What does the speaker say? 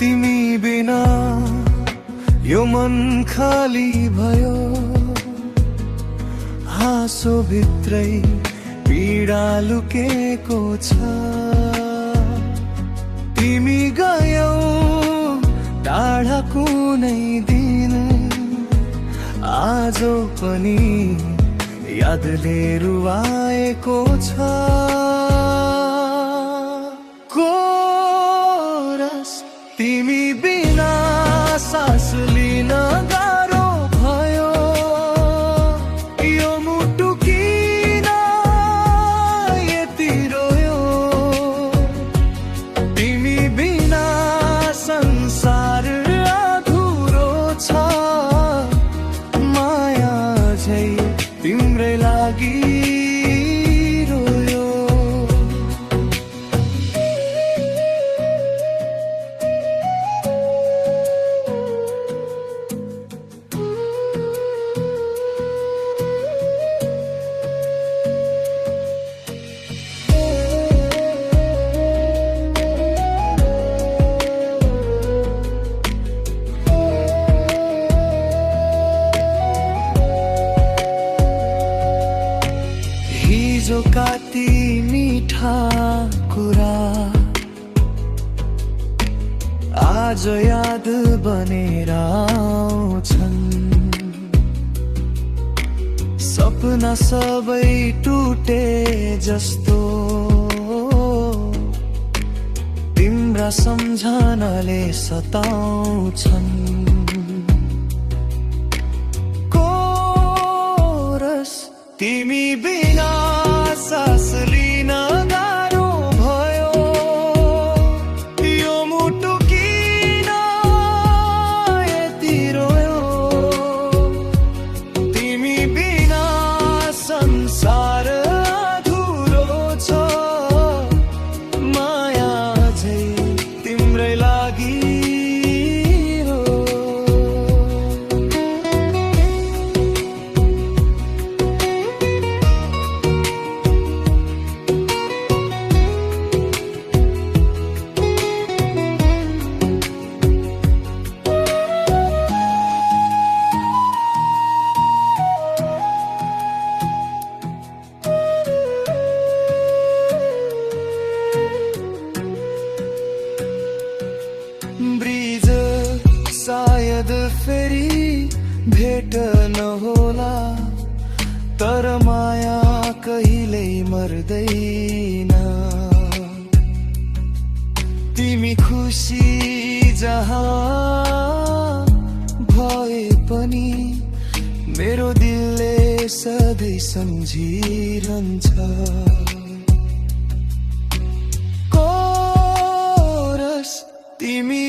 तिमी बिना यो मन खाली भयो, हाँसो भित्रै पीडा लुकेको छ। तिमी गयौ टाढा कुनै दिन, आज पनि यादले रुवाएको छ। तिमी बिना सास लिन गाह्रो भयो, यो मुटु किन यति रोयो। तिमी बिना संसार अधुरो छ, माया झै तिम्रै लागि जो काती मीठा कुरा आज याद बनेर आउँछन्। सपना सबै टुटे जस्तो तिम्रा सम्झनाले सताउँछन्। कोरस तिमी बिना सास लिन गाह्रो भयो, यो मुटु किन यति रोयो। तिमी बिना संसार अधुरो छ, माया झै तिम्रै लागि ब्रिज सायद फेरि भेट नहोला, तर माया कहिल्यै मर्दैन। तिमी खुसी जहाँ भए पनि मेरो दिलले सधैँ सम्झिरहन्छ। तिमी